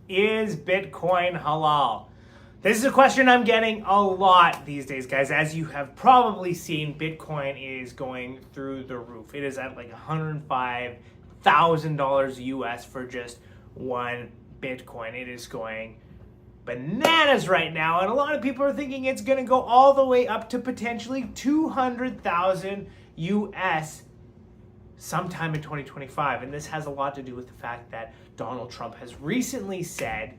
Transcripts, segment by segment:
Is Bitcoin halal? This is a question I'm getting a lot these days, guys. As you have probably seen, Bitcoin is going through the roof. It is at like $105,000 US for just one Bitcoin. It is going bananas right now, and a lot of people are thinking it's going to go all the way up to potentially 200,000 US sometime in 2025. And this has a lot to do with the fact that Donald Trump has recently said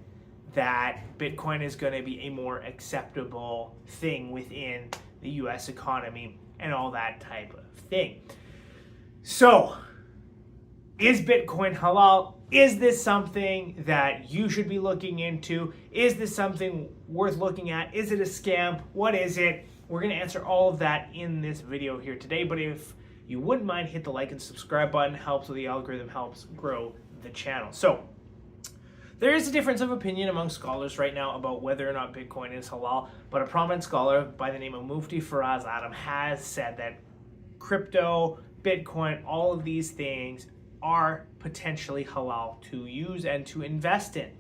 that Bitcoin is going to be a more acceptable thing within the US economy and all that type of thing. So, is Bitcoin halal? Is this something that you should be looking into? Is this something worth looking at? Is it a scam? What is it? We're going to answer all of that in this video here today. But if you wouldn't mind, hit the like and subscribe button. Helps with the algorithm, helps grow the channel. So there is a difference of opinion among scholars right now about whether or not Bitcoin is halal. But a prominent scholar by the name of Mufti Faraz Adam has said that crypto, Bitcoin, all of these things are potentially halal to use and to invest in.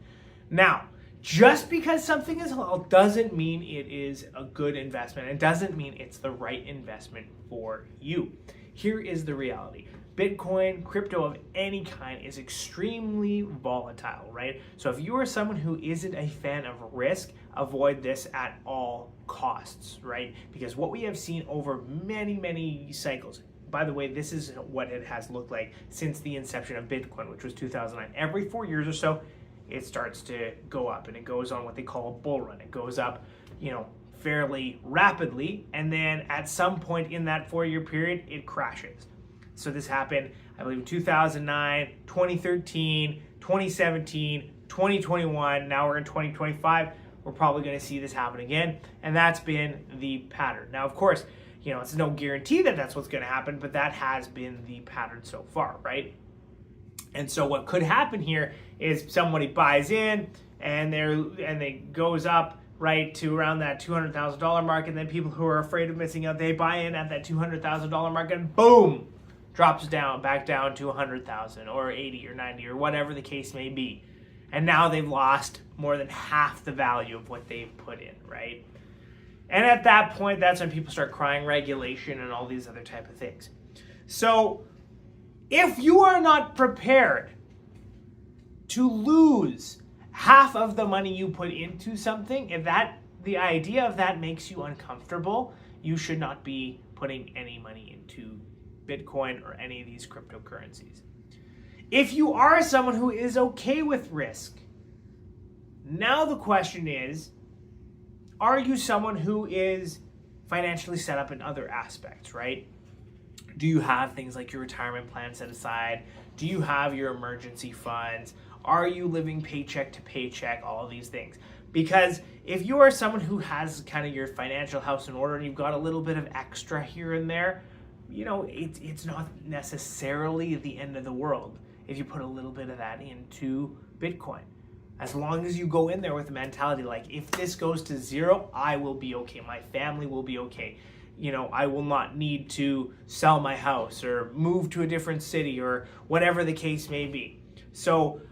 Now, just because something is halal doesn't mean it is a good investment. It doesn't mean it's the right investment for you. Here is the reality. Bitcoin, crypto of any kind is extremely volatile, right? So if you are someone who isn't a fan of risk, avoid this at all costs, right? Because what we have seen over many, many cycles, by the way, this is what it has looked like since the inception of Bitcoin, which was 2009. Every 4 years or so, it starts to go up, and it goes on what they call a bull run. It goes up, fairly rapidly, and then at some point in that 4-year period, it crashes. So this happened, I believe, in 2009, 2013, 2017, 2021. Now we're in 2025. We're probably going to see this happen again, and that's been the pattern. Now, of course, it's no guarantee that that's what's going to happen, but that has been the pattern so far, right? And so what could happen here is somebody buys in and they goes up right to around that $200,000 mark, and then people who are afraid of missing out, they buy in at that $200,000 mark, and boom, drops back down to 100,000 or 80 or 90 or whatever the case may be. And now they've lost more than half the value of what they've put in, right? And at that point, that's when people start crying regulation and all these other type of things. So if you are not prepared to lose half of the money you put into something, if the idea of that makes you uncomfortable, you should not be putting any money into Bitcoin or any of these cryptocurrencies. If you are someone who is okay with risk, now the question is, are you someone who is financially set up in other aspects, right? Do you have things like your retirement plan set aside? Do you have your emergency funds? Are you living paycheck to paycheck? All of these things. Because if you are someone who has kind of your financial house in order and you've got a little bit of extra here and there, it's not necessarily the end of the world if you put a little bit of that into Bitcoin. As long as you go in there with a mentality like, if this goes to zero, I will be okay. My family will be okay. I will not need to sell my house or move to a different city or whatever the case may be. So,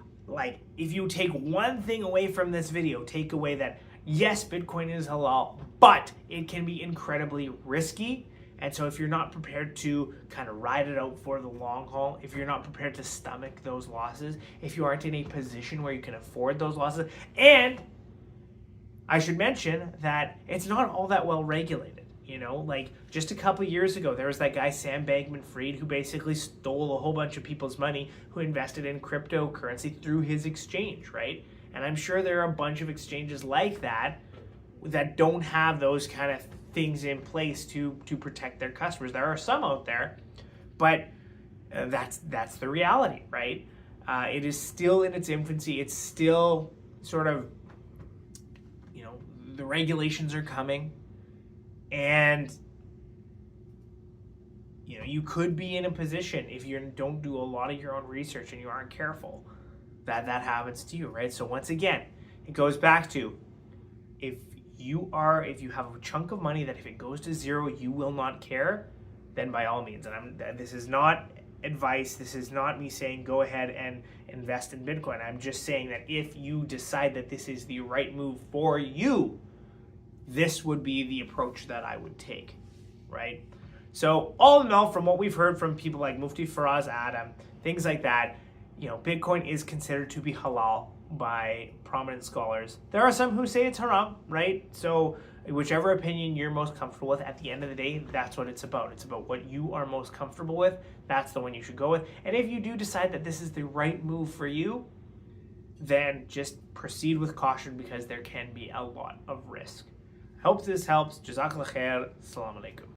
if you take one thing away from this video, take away that, yes, Bitcoin is halal, but it can be incredibly risky. And so if you're not prepared to kind of ride it out for the long haul, if you're not prepared to stomach those losses, if you aren't in a position where you can afford those losses, and I should mention that it's not all that well regulated. Just a couple years ago, there was that guy, Sam Bankman-Fried, who basically stole a whole bunch of people's money who invested in cryptocurrency through his exchange, right? And I'm sure there are a bunch of exchanges like that don't have those kind of things in place to protect their customers. There are some out there, but that's the reality, right? It is still in its infancy. It's still sort of, the regulations are coming, and you could be in a position, if you don't do a lot of your own research and you aren't careful, that happens to you, right? So once again, it goes back to, if you have a chunk of money that if it goes to zero, you will not care, then by all means, and this is not advice. This is not me saying go ahead and invest in Bitcoin. I'm just saying that if you decide that this is the right move for you, this would be the approach that I would take, right? So all in all, from what we've heard from people like Mufti Faraz Adam, things like that, Bitcoin is considered to be halal by prominent scholars. There are some who say it's haram, right? So whichever opinion you're most comfortable with, at the end of the day, that's what it's about. It's about what you are most comfortable with. That's the one you should go with. And if you do decide that this is the right move for you, then just proceed with caution because there can be a lot of risk. I hope this helps. Jazakallah khair. Assalamu alaikum.